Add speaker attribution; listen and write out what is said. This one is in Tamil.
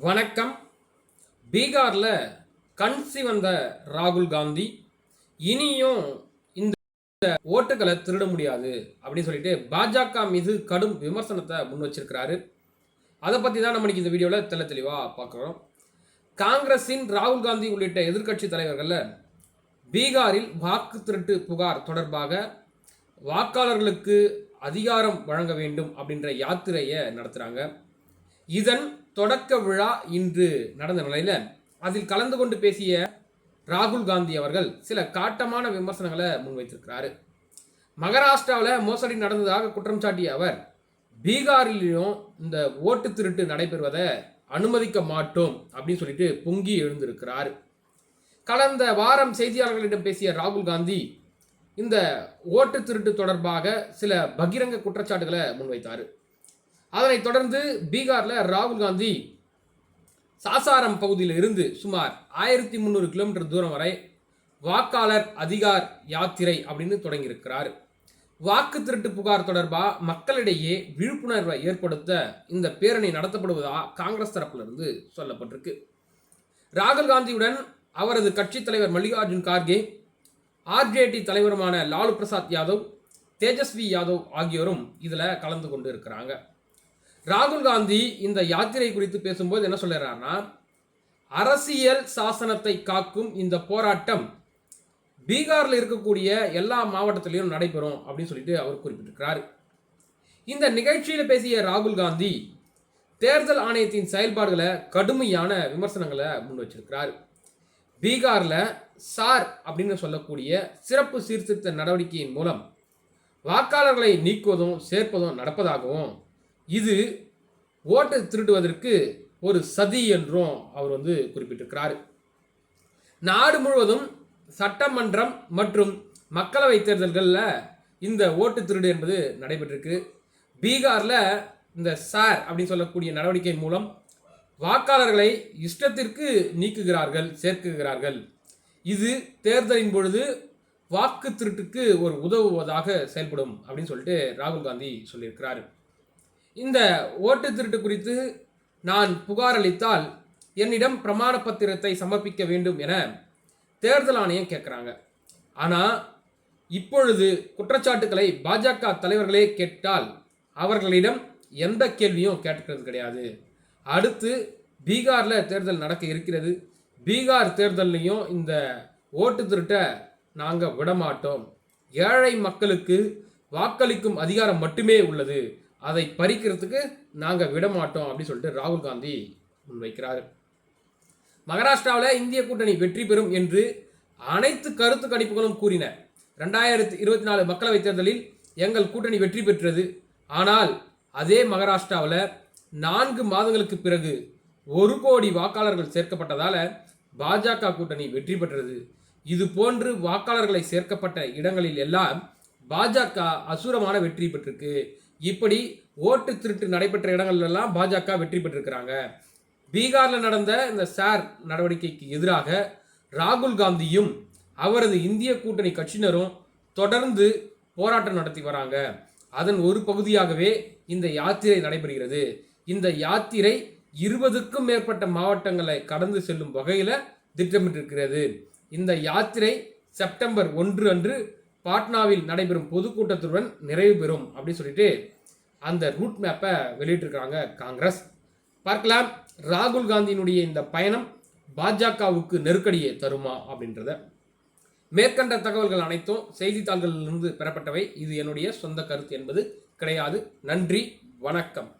Speaker 1: வணக்கம். பீகாரில் கண் சிவந்த ராகுல் காந்தி இனியும் இந்த ஓட்டுகளை திருட முடியாது அப்படின்னு சொல்லிட்டு பாஜக மீது கடும் விமர்சனத்தை முன் வச்சிருக்கிறாரு. அதை பற்றி தான் நம்ம இந்த வீடியோவில் தெளிவாக பார்க்குறோம். காங்கிரஸின் ராகுல் காந்தி உள்ளிட்ட எதிர்க்கட்சி தலைவர்களில் பீகாரில் வாக்கு திருட்டு புகார் தொடர்பாக வாக்காளர்களுக்கு அதிகாரம் வழங்க வேண்டும் அப்படின்ற யாத்திரையை நடத்துகிறாங்க. இதன் தொடக்க விழா இன்று நடந்த நிலையில் அதில் கலந்து கொண்டு பேசிய ராகுல் காந்தி அவர்கள் சில காட்டமான விமர்சனங்களை முன்வைத்திருக்கிறாரு. மகாராஷ்டிராவில் மோசடி நடந்ததாக குற்றம் சாட்டிய அவர் பீகாரிலும் இந்த ஓட்டு திருட்டு நடைபெறுவதை அனுமதிக்க மாட்டோம் அப்படின்னு சொல்லிட்டு பொங்கி எழுந்திருக்கிறார். கடந்த வாரம் செய்தியாளர்களிடம் பேசிய ராகுல் காந்தி இந்த ஓட்டு திருட்டு தொடர்பாக சில பகிரங்க குற்றச்சாட்டுகளை முன்வைத்தார். அதனைத் தொடர்ந்து பீகாரில் ராகுல் காந்தி சாசாரம் பகுதியில் இருந்து சுமார் 1300 கிலோமீட்டர் தூரம் வரை வாக்காளர் அதிகார் யாத்திரை அப்படின்னு தொடங்கியிருக்கிறார். வாக்கு திருட்டு புகார் தொடர்பாக மக்களிடையே விழிப்புணர்வை ஏற்படுத்த இந்த பேரணி நடத்தப்படுவதாக காங்கிரஸ் தரப்பிலிருந்து சொல்லப்பட்டிருக்கு. ராகுல் காந்தியுடன் அவரது கட்சி தலைவர் மல்லிகார்ஜுன் கார்கே, ஆர்ஜேடி தலைவருமான லாலு பிரசாத் யாதவ், தேஜஸ்வி யாதவ் ஆகியோரும் இதில் கலந்து கொண்டு இருக்கிறாங்க. ராகுல் காந்தி இந்த யாத்திரை குறித்து பேசும்போது என்ன சொல்றாருன்னா, அரசியல் சாசனத்தை காக்கும் இந்த போராட்டம் பீகாரில் இருக்கக்கூடிய எல்லா மாவட்டத்திலையும் நடைபெறும் அப்படின்னு சொல்லிட்டு அவர் குறிப்பிட்டிருக்கிறார். இந்த நிகழ்ச்சியில் பேசிய ராகுல் காந்தி தேர்தல் ஆணையத்தின் செயல்பாடுகளை கடுமையான விமர்சனங்களை முன் வச்சிருக்கிறார். பீகாரில் சார் அப்படின்னு சொல்லக்கூடிய சிறப்பு சீர்திருத்த நடவடிக்கையின் மூலம் வாக்காளர்களை நீக்குவதும் சேர்ப்பதும் நடப்பதாகவும், இது ஓட்டை திருடுவதற்கு ஒரு சதி என்றும் அவர் குறிப்பிட்டிருக்கிறார். நாடு முழுவதும் சட்டமன்றம் மற்றும் மக்களவை தேர்தல்களில் இந்த ஓட்டு திருடு என்பது நடைபெற்றிருக்கு. பீகாரில் இந்த சார் அப்படின்னு சொல்லக்கூடிய நடவடிக்கையின் மூலம் வாக்காளர்களை இஷ்டத்திற்கு நீக்குகிறார்கள், சேர்க்குகிறார்கள். இது தேர்தலின் பொழுது வாக்கு திருட்டுக்கு ஒரு உதவுவதாக செயல்படும் அப்படின்னு சொல்லிட்டு ராகுல் காந்தி சொல்லியிருக்கிறார். இந்த ஓட்டு திருட்டு குறித்து நான் புகார் அளித்தால் என்னிடம் பிரமாண பத்திரத்தை சமர்ப்பிக்க வேண்டும் என தேர்தல் ஆணையம் கேட்குறாங்க. ஆனால் இப்பொழுது குற்றச்சாட்டுக்களை பாஜக தலைவர்களே கேட்டால் அவர்களிடம் எந்த கேள்வியும் கேட்கிறது கிடையாது. அடுத்து பீகாரில் தேர்தல் நடக்க இருக்கிறது. பீகார் தேர்தல்லையும் இந்த ஓட்டு திருட்டை நாங்கள் விடமாட்டோம். ஏழை மக்களுக்கு வாக்களிக்கும் அதிகாரம் மட்டுமே உள்ளது, அதை பறிக்கிறதுக்கு நாங்கள் விடமாட்டோம் அப்படின்னு சொல்லிட்டு ராகுல் காந்தி முன்வைக்கிறார். மகாராஷ்டிராவில் இந்திய கூட்டணி வெற்றி பெறும் என்று அனைத்து கருத்து கணிப்புகளும் கூறின. 2024 மக்களவைத் தேர்தலில் எங்கள் கூட்டணி வெற்றி பெற்றது. ஆனால் அதே மகாராஷ்டிராவில் 4 மாதங்களுக்கு பிறகு 1 கோடி வாக்காளர்கள் சேர்க்கப்பட்டதால் பாஜக கூட்டணி வெற்றி பெற்றது. இது போன்று வாக்காளர்களை சேர்க்கப்பட்ட இடங்களில் எல்லாம் பாஜக அசுரமான வெற்றி பெற்றிருக்கு. இப்படி ஓட்டு திருட்டு நடைபெற்ற இடங்கள்லாம் பாஜக வெற்றி பெற்றிருக்கிறாங்க. பீகாரில் நடந்த இந்த சார் நடவடிக்கைக்கு எதிராக ராகுல் காந்தியும் அவரது இந்திய கூட்டணி கட்சியினரும் தொடர்ந்து போராட்டம் நடத்தி வராங்க. அதன் ஒரு பகுதியாகவே இந்த யாத்திரை நடைபெறுகிறது. இந்த யாத்திரை 20க்கும் மேற்பட்ட மாவட்டங்களை கடந்து செல்லும் வகையில் திட்டமிட்டிருக்கிறது. இந்த யாத்திரை செப்டம்பர் 1 அன்று பாட்னாவில் நடைபெறும் பொதுக்கூட்டத்துடன் நிறைவு பெறும் அப்படின்னு சொல்லிட்டு அந்த ரூட் மேப்பை வெளியிட்டிருக்கிறாங்க காங்கிரஸ். பார்க்கலாம் ராகுல் காந்தியினுடைய இந்த பயணம் பாஜகவுக்கு நெருக்கடியை தருமா அப்படின்றத. மேற்கண்ட தகவல்கள் அனைத்தும் செய்தித்தாள்களிலிருந்து பெறப்பட்டவை. இது என்னுடைய சொந்த கருத்து என்பது கிடையாது. நன்றி, வணக்கம்.